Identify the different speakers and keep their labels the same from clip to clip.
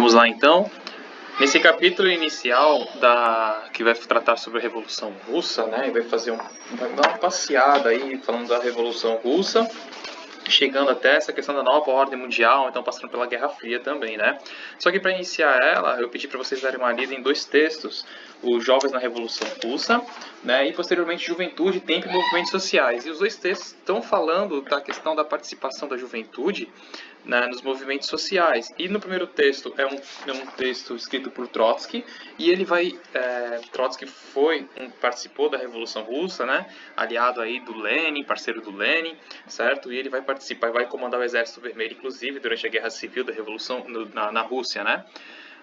Speaker 1: Vamos lá então. Nesse capítulo inicial que vai tratar sobre a Revolução Russa, né, e vai dar uma passeada aí falando da Revolução Russa, chegando até essa questão da nova ordem mundial, então passando pela Guerra Fria também, né? Só que para iniciar ela, eu pedi para vocês darem uma lida em dois textos, os Jovens na Revolução Russa, né, e posteriormente Juventude, Tempo e Movimentos Sociais. E os dois textos estão falando da questão da participação da juventude, né, nos movimentos sociais. E no primeiro texto é um texto escrito por Trotsky, e ele Trotsky participou da Revolução Russa, né, aliado aí do Lenin, parceiro do Lenin, certo? E ele vai participar, vai comandar o Exército Vermelho, inclusive, durante a Guerra Civil da Revolução na Rússia, né?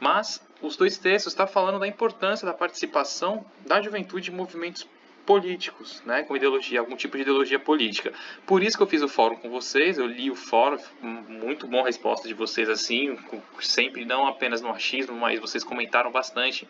Speaker 1: Mas os dois textos estão falando da importância da participação da juventude em movimentos políticos, né, com ideologia, algum tipo de ideologia política. Por isso que eu fiz o fórum com vocês, eu li o fórum, muito bom a resposta de vocês, assim, sempre não apenas no achismo, mas vocês comentaram bastante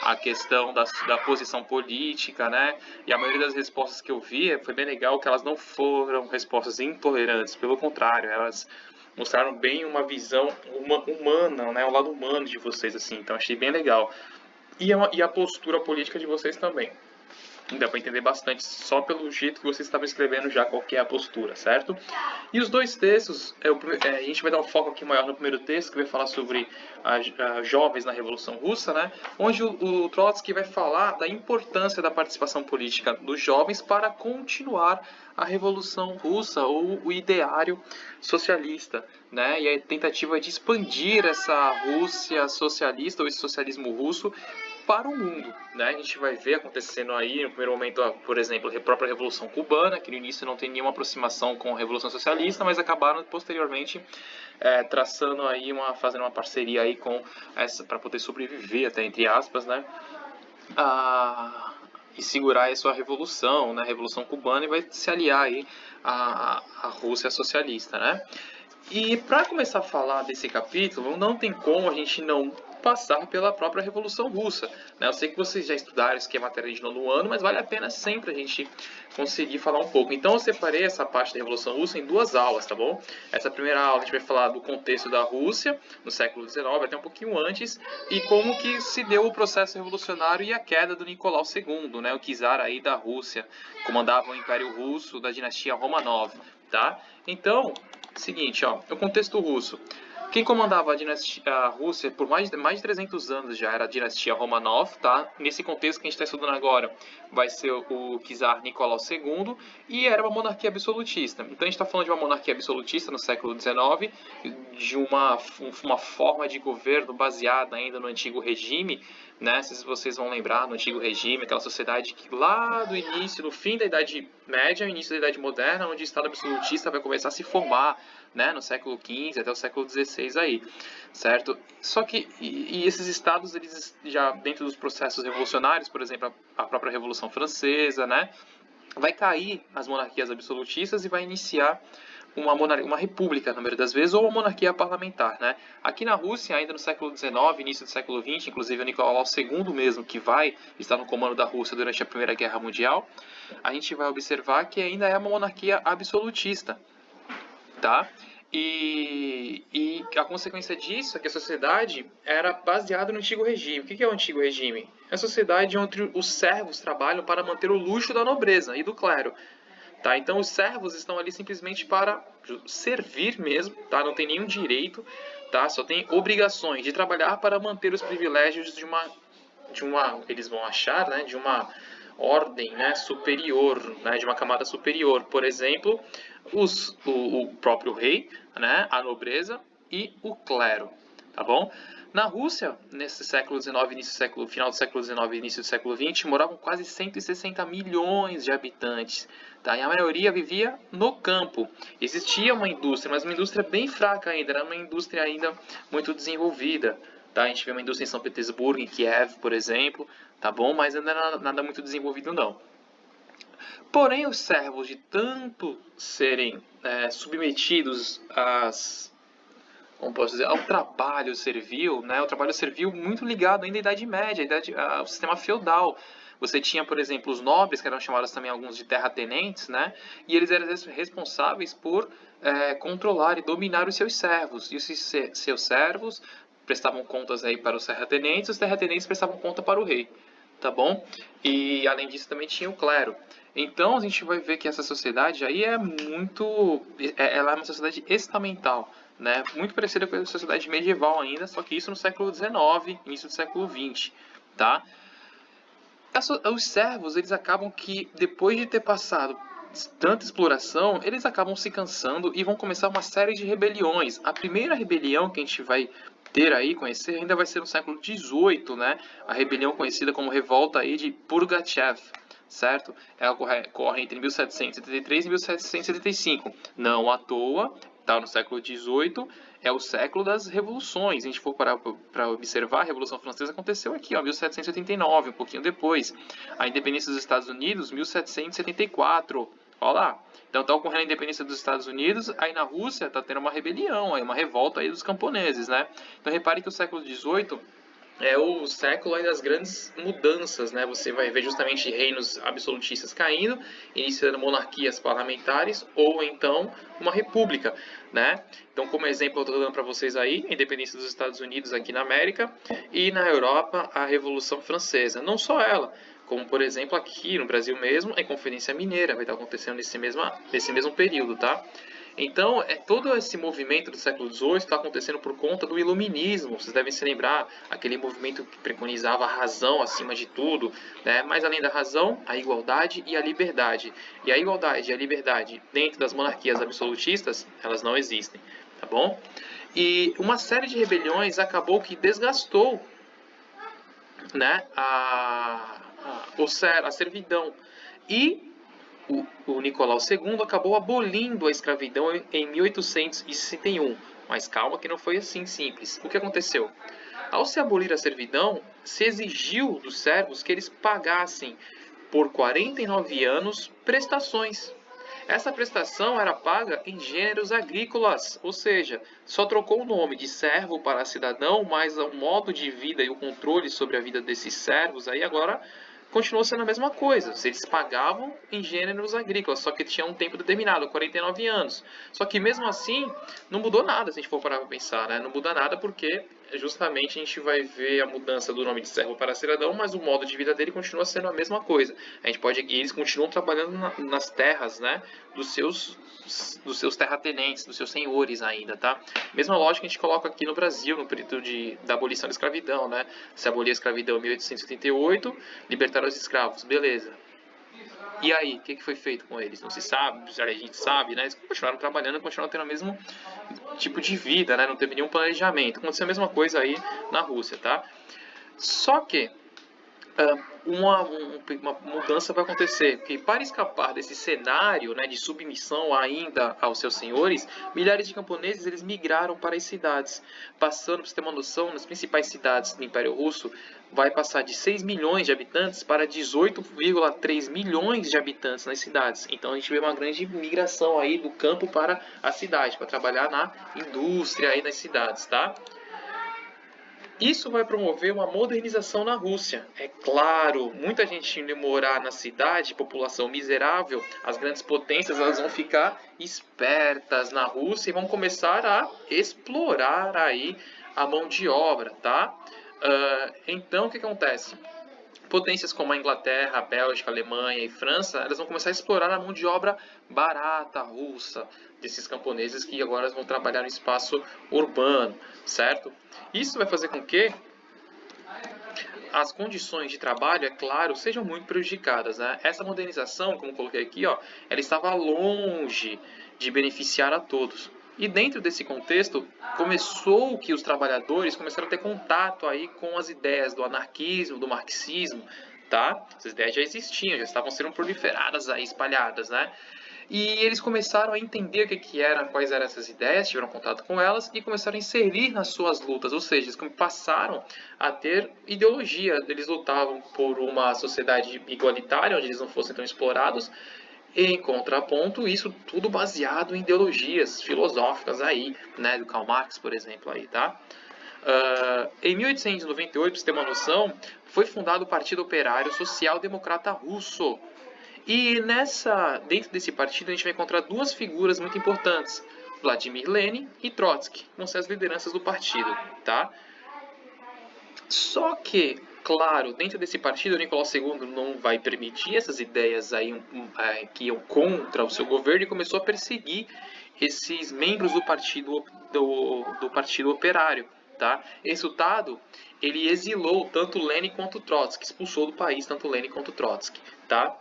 Speaker 1: a questão da posição política, né, e a maioria das respostas que eu vi foi bem legal, que elas não foram respostas intolerantes, pelo contrário, elas mostraram bem uma visão humana, né, o lado humano de vocês, assim, então achei bem legal. E a postura política de vocês também. Dá para entender bastante só pelo jeito que vocês estavam escrevendo já qual que é a postura, certo? E os dois textos, a gente vai dar um foco aqui maior no primeiro texto, que vai falar sobre a jovens na Revolução Russa, né? Onde o Trotsky vai falar da importância da participação política dos jovens para continuar a Revolução Russa, ou o ideário socialista, né? E a tentativa de expandir essa Rússia socialista, ou esse socialismo russo, para o mundo, né? A gente vai ver acontecendo aí, no primeiro momento, por exemplo, a própria Revolução Cubana, que no início não tem nenhuma aproximação com a Revolução Socialista, mas acabaram posteriormente traçando aí fazendo uma parceria aí com essa para poder sobreviver, até entre aspas, né? E segurar aí a sua revolução, né? A Revolução Cubana, e vai se aliar aí à Rússia socialista, né? E para começar a falar desse capítulo, não tem como a gente não passar pela própria Revolução Russa, né? Eu sei que vocês já estudaram isso, que é matéria de nono ano, mas vale a pena sempre a gente conseguir falar um pouco. Então eu separei essa parte da Revolução Russa em duas aulas, tá bom? Essa primeira aula a gente vai falar do contexto da Rússia no século XIX, até um pouquinho antes, e como que se deu o processo revolucionário e a queda do Nicolau II, né? O czar aí da Rússia, comandava o Império Russo da dinastia Romanov, tá? Então, seguinte, ó, o contexto russo. Quem comandava a Rússia por mais de 300 anos já era a dinastia Romanov, tá? Nesse contexto que a gente está estudando agora, vai ser o czar Nicolau II, e era uma monarquia absolutista. Então a gente está falando de uma monarquia absolutista no século XIX, de uma forma de governo baseada ainda no antigo regime, né? Se vocês vão lembrar, no antigo regime, aquela sociedade que lá do início, no fim da Idade Média, início da Idade Moderna, onde o Estado absolutista vai começar a se formar, né, no século XV até o século XVI aí, certo? Só que e esses estados, eles já dentro dos processos revolucionários, por exemplo, a própria Revolução Francesa, né, vai cair as monarquias absolutistas e vai iniciar uma república, na maioria das vezes, ou uma monarquia parlamentar, né? Aqui na Rússia, ainda no século XIX, início do século XX, inclusive o Nicolau II mesmo, que vai estar no comando da Rússia durante a Primeira Guerra Mundial, a gente vai observar que ainda é uma monarquia absolutista, tá? E a consequência disso é que a sociedade era baseada no antigo regime. O que é o antigo regime? É a sociedade onde os servos trabalham para manter o luxo da nobreza e do clero. Tá? Então os servos estão ali simplesmente para servir mesmo, tá? Não tem nenhum direito, tá? Só tem obrigações de trabalhar para manter os privilégios de uma eles vão achar, né, de uma ordem, né, superior, né, de uma camada superior. Por exemplo, o próprio rei, né, a nobreza e o clero, tá bom? Na Rússia, nesse século XIX, final do século XIX e início do século XX, moravam quase 160 milhões de habitantes, tá? E a maioria vivia no campo. Existia uma indústria, mas uma indústria bem fraca ainda, era uma indústria ainda muito desenvolvida. Tá? A gente vê uma indústria em São Petersburgo, em Kiev, por exemplo, tá bom? Mas ainda não era nada muito desenvolvido, não. Porém, os servos, de tanto serem submetidos como posso dizer, ao trabalho servil, né? O trabalho servil muito ligado ainda à Idade Média, ao sistema feudal. Você tinha, por exemplo, os nobres, que eram chamados também alguns de terratenentes, né? E eles eram responsáveis por controlar e dominar os seus servos. E os seus servos prestavam contas aí para os terratenentes prestavam conta para o rei, tá bom? E além disso também tinha o clero. Então a gente vai ver que essa sociedade aí ela é uma sociedade estamental, né? Muito parecida com a sociedade medieval ainda, só que isso no século XIX, início do século XX, tá? Os servos, eles acabam que, depois de ter passado tanta exploração, eles acabam se cansando e vão começar uma série de rebeliões. A primeira rebelião que a gente vai ter aí, conhecer, ainda vai ser no século XVIII, né? A rebelião conhecida como Revolta aí de Pugachev, certo? Ela ocorre entre 1773 e 1775. Não à toa, tá no século XVIII, é o século das revoluções. Se a gente for parar para observar, a Revolução Francesa aconteceu aqui, ó, 1789, um pouquinho depois. A independência dos Estados Unidos, 1774. Olha lá. Então está ocorrendo a independência dos Estados Unidos, aí na Rússia está tendo uma rebelião, aí uma revolta aí dos camponeses, né? Então repare que o século XVIII é o século aí das grandes mudanças, né? Você vai ver justamente reinos absolutistas caindo, iniciando monarquias parlamentares ou então uma república, né? Então, como exemplo, eu estou dando para vocês aí a independência dos Estados Unidos aqui na América e na Europa a Revolução Francesa. Não só ela, como por exemplo aqui no Brasil mesmo, a Inconfidência Mineira vai estar acontecendo nesse mesmo período, tá? Então, todo esse movimento do século XVIII está acontecendo por conta do iluminismo. Vocês devem se lembrar, aquele movimento que preconizava a razão acima de tudo, né? Mas além da razão, a igualdade e a liberdade. E a igualdade e a liberdade dentro das monarquias absolutistas, elas não existem, tá bom? E uma série de rebeliões acabou que desgastou, né, a servidão. E o Nicolau II acabou abolindo a escravidão em 1861. Mas calma que não foi assim simples. O que aconteceu? Ao se abolir a servidão, se exigiu dos servos que eles pagassem por 49 anos prestações. Essa prestação era paga em gêneros agrícolas, ou seja, só trocou o nome de servo para cidadão, mas o modo de vida e o controle sobre a vida desses servos aí agora continuou sendo a mesma coisa. Eles pagavam em gêneros agrícolas, só que tinha um tempo determinado, 49 anos. Só que mesmo assim, não mudou nada, se a gente for parar para pensar, né? Não muda nada porque justamente a gente vai ver a mudança do nome de servo para cidadão, mas o modo de vida dele continua sendo a mesma coisa. Eles continuam trabalhando nas terras, né, dos seus terratenentes, dos seus senhores ainda, tá? Mesma lógica que a gente coloca aqui no Brasil, no período da abolição da escravidão, né? Se abolir a escravidão em 1888, libertaram os escravos, beleza. E aí, o que foi feito com eles? Não se sabe, a gente sabe, né? Eles continuaram trabalhando, continuaram tendo o mesmo tipo de vida, né? Não teve nenhum planejamento. Aconteceu a mesma coisa aí na Rússia, tá? Só que uma mudança vai acontecer, porque para escapar desse cenário, né, de submissão ainda aos seus senhores, milhares de camponeses eles migraram para as cidades, passando, para você ter uma noção, nas principais cidades do Império Russo, vai passar de 6 milhões de habitantes para 18,3 milhões de habitantes nas cidades. Então a gente vê uma grande migração aí do campo para a cidade, para trabalhar na indústria aí nas cidades, tá? Isso vai promover uma modernização na Rússia. É claro, muita gente indo morar na cidade, população miserável, as grandes potências elas vão ficar espertas na Rússia e vão começar a explorar aí a mão de obra, tá? Então, o que acontece? Potências como a Inglaterra, a Bélgica, a Alemanha e França, elas vão começar a explorar a mão de obra barata russa desses camponeses que agora vão trabalhar no espaço urbano, certo? Isso vai fazer com que as condições de trabalho, é claro, sejam muito prejudicadas, né? Essa modernização, como coloquei aqui, ó, ela estava longe de beneficiar a todos. E dentro desse contexto, começou que os trabalhadores começaram a ter contato aí com as ideias do anarquismo, do marxismo, tá? Essas ideias já existiam, já estavam sendo proliferadas aí, espalhadas, né? E eles começaram a entender quais eram essas ideias, tiveram contato com elas e começaram a inserir nas suas lutas, ou seja, eles passaram a ter ideologia. Eles lutavam por uma sociedade igualitária, onde eles não fossem tão explorados, e, em contraponto, isso tudo baseado em ideologias filosóficas aí, né, do Karl Marx, por exemplo, aí, tá? Em 1898, para você ter uma noção, foi fundado o Partido Operário Social Democrata Russo. E dentro desse partido a gente vai encontrar duas figuras muito importantes, Vladimir Lenin e Trotsky, vão ser as lideranças do partido, tá? Só que, claro, dentro desse partido, o Nicolau II não vai permitir essas ideias aí que iam contra o seu governo e começou a perseguir esses membros do partido operário. Tá? Resultado, ele exilou tanto Lenin quanto Trotsky, expulsou do país tanto Lenin quanto Trotsky. Tá?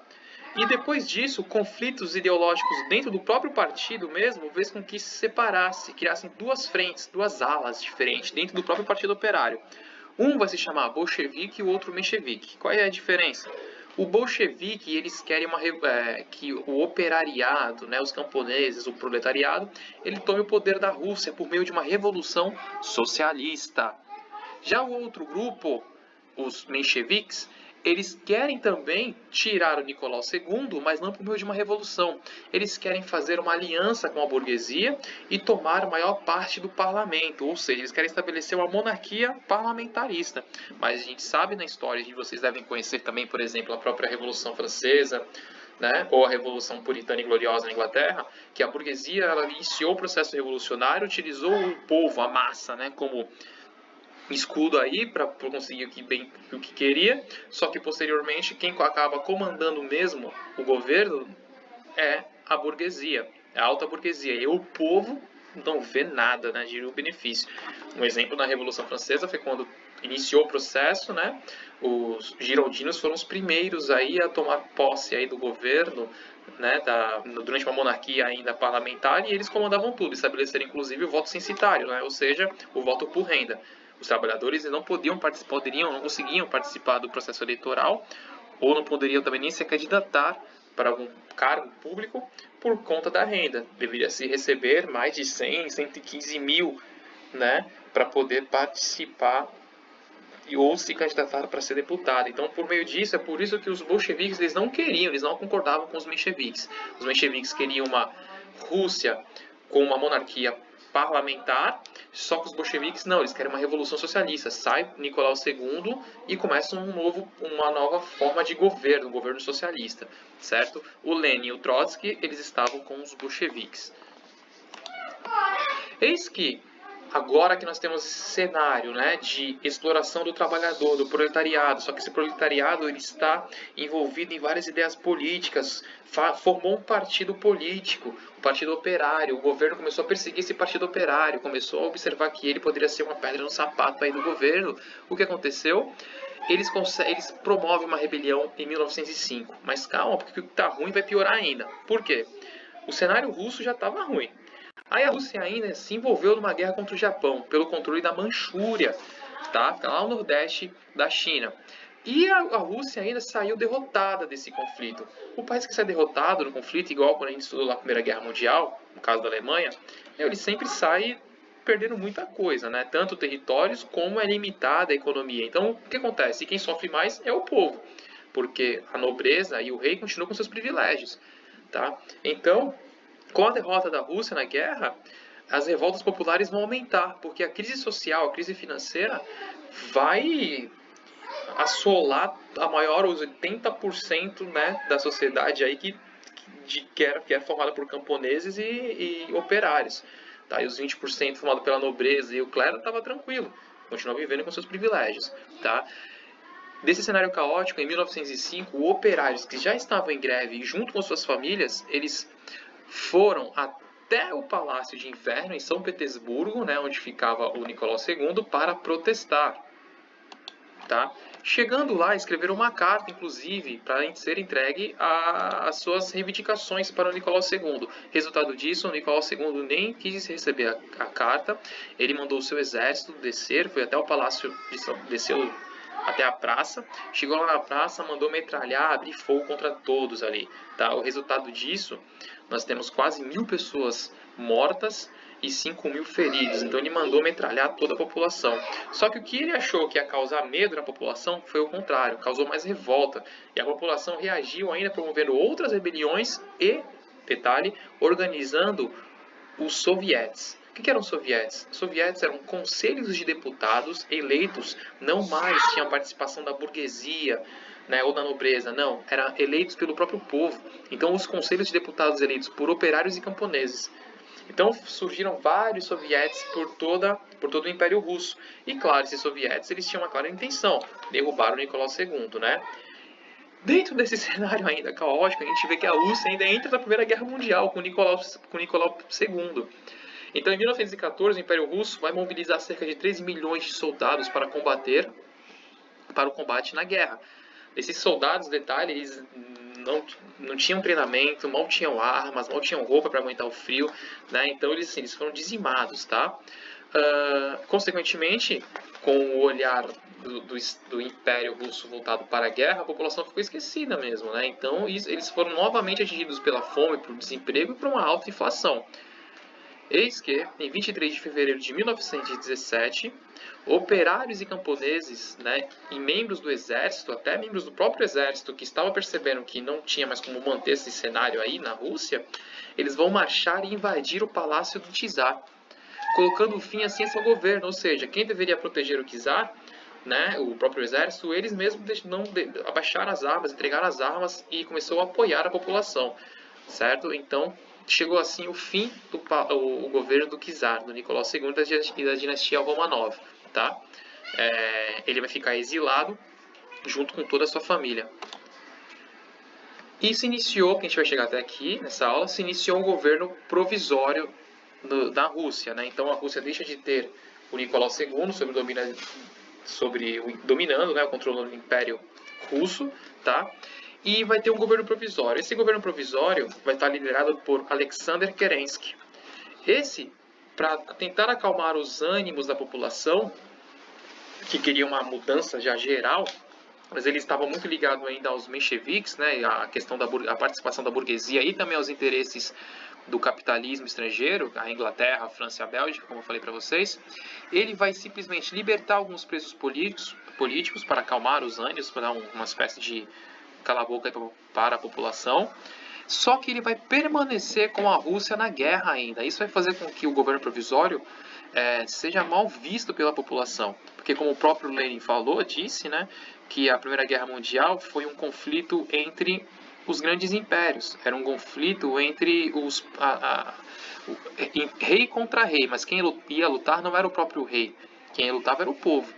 Speaker 1: E depois disso, conflitos ideológicos dentro do próprio partido mesmo fez com que se separasse, criassem duas frentes, duas alas diferentes dentro do próprio Partido Operário. Um vai se chamar bolchevique e o outro menchevique. Qual é a diferença? O bolchevique, eles querem que o operariado, né, os camponeses, o proletariado, ele tome o poder da Rússia por meio de uma revolução socialista. Já o outro grupo, os mencheviques, eles querem também tirar o Nicolau II, mas não por meio de uma revolução. Eles querem fazer uma aliança com a burguesia e tomar a maior parte do parlamento, ou seja, eles querem estabelecer uma monarquia parlamentarista. Mas a gente sabe na história, e vocês devem conhecer também, por exemplo, a própria Revolução Francesa, né, ou a Revolução Puritana e Gloriosa na Inglaterra, que a burguesia ela iniciou o processo revolucionário, utilizou o povo, a massa, né, como escudo aí para conseguir o que queria, só que posteriormente quem acaba comandando mesmo o governo é a burguesia, a alta burguesia, e o povo não vê nada, né, de benefício. Um exemplo na Revolução Francesa foi quando iniciou o processo, né, os girondinos foram os primeiros aí a tomar posse aí do governo, né, durante uma monarquia ainda parlamentar, e eles comandavam tudo, estabeleceram inclusive o voto censitário, né, ou seja, o voto por renda. Os trabalhadores não não conseguiam participar do processo eleitoral, ou não poderiam também nem se candidatar para algum cargo público por conta da renda. Deveria se receber mais de 100, 115 mil, né, para poder participar ou se candidatar para ser deputado. Então, por meio disso, é por isso que os bolcheviques eles não concordavam com os mencheviques. Os mencheviques queriam uma Rússia com uma monarquia parlamentar, só que os bolcheviques não, eles querem uma revolução socialista. Sai Nicolau II e começa uma nova forma de governo, um governo socialista, certo? O Lenin e o Trotsky, eles estavam com os bolcheviques. Eis que agora que nós temos esse cenário, né, de exploração do trabalhador, do proletariado, só que esse proletariado ele está envolvido em várias ideias políticas, formou um partido político, o Partido Operário, o governo começou a perseguir esse Partido Operário, começou a observar que ele poderia ser uma pedra no sapato aí do governo. O que aconteceu? Eles promovem uma rebelião em 1905, mas calma, porque o que está ruim vai piorar ainda. Por quê? O cenário russo já estava ruim. Aí a Rússia ainda se envolveu numa guerra contra o Japão, pelo controle da Manchúria, tá? Fica lá no nordeste da China. E a Rússia ainda saiu derrotada desse conflito. O país que sai derrotado no conflito, igual quando a gente estudou lá a Primeira Guerra Mundial, no caso da Alemanha, ele sempre sai perdendo muita coisa, né? Tanto territórios como é limitada a economia. Então, o que acontece? Quem sofre mais é o povo, porque a nobreza e o rei continuam com seus privilégios, tá? Então, com a derrota da Rússia na guerra, as revoltas populares vão aumentar, porque a crise social, a crise financeira vai assolar a maior, os 80%, né, da sociedade aí que é formada por camponeses e operários. Tá? E os 20% formado pela nobreza e o clero estava tranquilo, continuava vivendo com seus privilégios. Tá? Desse cenário caótico, em 1905, operários que já estavam em greve junto com suas famílias, eles foram até o Palácio de Inverno, em São Petersburgo, né, onde ficava o Nicolau II, para protestar. Tá? Chegando lá, escreveram uma carta, inclusive, para ser entregue às suas reivindicações para o Nicolau II. Resultado disso, o Nicolau II nem quis receber a carta, ele mandou o seu exército descer, foi até o palácio, desceu até a praça, chegou lá na praça, mandou metralhar, abrir fogo contra todos ali. Tá? O resultado disso, nós temos quase 1.000 pessoas mortas e 5.000 feridos. Então ele mandou metralhar toda a população. Só que o que ele achou que ia causar medo na população foi o contrário, causou mais revolta. E a população reagiu ainda promovendo outras rebeliões e, detalhe, organizando os sovietes. O que eram sovietes? Sovietes eram conselhos de deputados eleitos, não mais tinham participação da burguesia, né, ou da nobreza, não, eram eleitos pelo próprio povo. Então os conselhos de deputados eleitos por operários e camponeses. Então surgiram vários sovietes por todo o Império Russo. E claro, esses sovietes eles tinham uma clara intenção, derrubar o Nicolau II, né? Dentro desse cenário ainda caótico, a gente vê que a Rússia ainda entra na Primeira Guerra Mundial com Nicolau II. Então, em 1914, o Império Russo vai mobilizar cerca de 13 milhões de soldados para o combate na guerra. Esses soldados, detalhe, eles não tinham treinamento, mal tinham armas, mal tinham roupa para aguentar o frio, né? Então eles foram dizimados, tá? Consequentemente, com o olhar do Império Russo voltado para a guerra, a população ficou esquecida mesmo, né? Então eles foram novamente atingidos pela fome, pelo desemprego e por uma alta inflação. Eis que, em 23 de fevereiro de 1917, operários e camponeses, né, e membros do exército, até membros do próprio exército, que estavam percebendo que não tinha mais como manter esse cenário aí na Rússia, eles vão marchar e invadir o palácio do czar, colocando fim assim ao seu governo, ou seja, quem deveria proteger o czar, né, o próprio exército, eles mesmos não abaixaram as armas, entregaram as armas e começou a apoiar a população, certo? Então, chegou assim o fim do governo do czar, do Nicolau II e da dinastia Romanov, tá? Ele vai ficar exilado junto com toda a sua família. E se iniciou, que a gente vai chegar até aqui nessa aula, se iniciou um governo provisório da Rússia, né? Então a Rússia deixa de ter o Nicolau II dominando, né, o controle do Império Russo, tá? E vai ter um governo provisório. Esse governo provisório vai estar liderado por Alexander Kerensky. Esse, para tentar acalmar os ânimos da população, que queria uma mudança já geral, mas ele estava muito ligado ainda aos mencheviques, né, a questão a participação da burguesia e também aos interesses do capitalismo estrangeiro, a Inglaterra, a França e a Bélgica, como eu falei para vocês. Ele vai simplesmente libertar alguns presos políticos para acalmar os ânimos, para dar uma espécie de cala-boca para a população. Só que ele vai permanecer com a Rússia na guerra ainda. Isso vai fazer com que o governo provisório seja mal visto pela população. Porque como o próprio Lenin disse, né, que a Primeira Guerra Mundial foi um conflito entre os grandes impérios. Era um conflito entre rei contra rei, mas quem ia lutar não era o próprio rei. Quem lutava era o povo.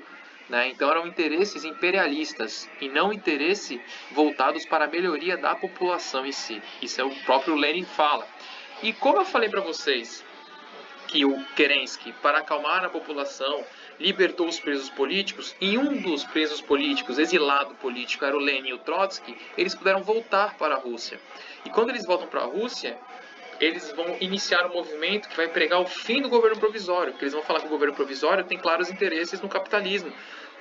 Speaker 1: Né? Então eram interesses imperialistas e não interesses voltados para a melhoria da população em si. Isso é o próprio Lenin fala. E como eu falei para vocês que o Kerensky, para acalmar a população, libertou os presos políticos, e um dos presos políticos, exilado político, era o Lenin e o Trotsky, eles puderam voltar para a Rússia. E quando eles voltam para a Rússia, eles vão iniciar um movimento que vai pregar o fim do governo provisório, porque eles vão falar que o governo provisório tem claros interesses no capitalismo,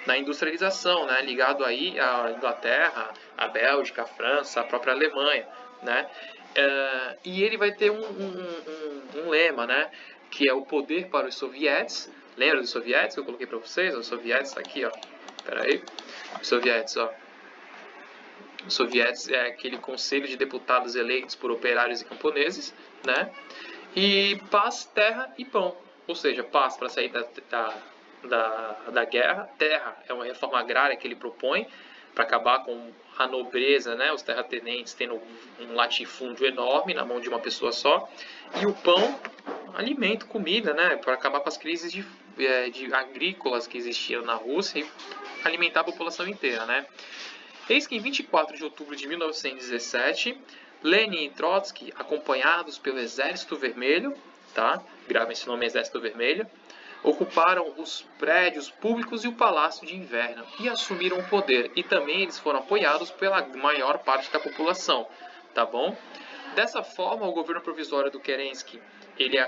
Speaker 1: na industrialização, né, ligado aí à Inglaterra, à Bélgica, à França, à própria Alemanha, né? E ele vai ter um lema, né, que é o poder para os sovietes. Lembra dos sovietes que eu coloquei para vocês? Os sovietes tá aqui, ó. Espera aí. Os sovietes, ó. Os sovietes é aquele conselho de deputados eleitos por operários e camponeses, né? E paz, terra e pão. Ou seja, paz para sair da guerra. Terra é uma reforma agrária que ele propõe para acabar com a nobreza, né? Os terratenentes tendo um latifúndio enorme na mão de uma pessoa só. E o pão, alimento, comida, né? Para acabar com as crises de agrícolas que existiam na Rússia e alimentar a população inteira, né? Eis que em 24 de outubro de 1917, Lenin e Trotsky, acompanhados pelo Exército Vermelho, tá? Grava esse nome, Exército Vermelho, ocuparam os prédios públicos e o Palácio de Inverno e assumiram o poder. E também eles foram apoiados pela maior parte da população, tá bom? Dessa forma, o governo provisório do Kerensky, ele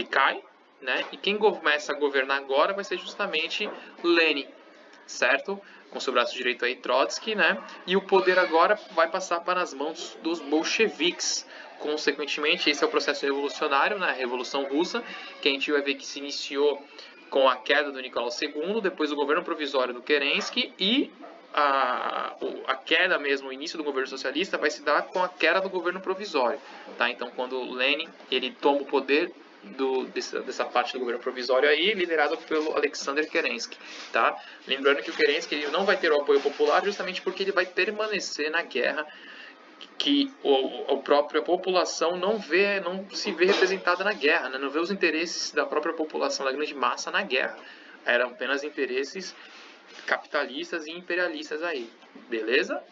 Speaker 1: cai, né? E quem começa a governar agora vai ser justamente Lenin, certo? Com seu braço direito aí, Trotsky, né? E o poder agora vai passar para as mãos dos bolcheviques. Consequentemente, esse é o processo revolucionário, né? A Revolução Russa, que a gente vai ver que se iniciou com a queda do Nicolau II, depois o governo provisório do Kerensky e a queda mesmo, o início do governo socialista vai se dar com a queda do governo provisório, tá? Então, quando Lenin ele toma o poder dessa parte do governo provisório aí, liderado pelo Alexander Kerensky, tá? Lembrando que o Kerensky ele não vai ter o apoio popular justamente porque ele vai permanecer na guerra que a própria população não se vê representada na guerra, né? Não vê os interesses da própria população, da grande massa na guerra. Eram apenas interesses capitalistas e imperialistas aí, beleza?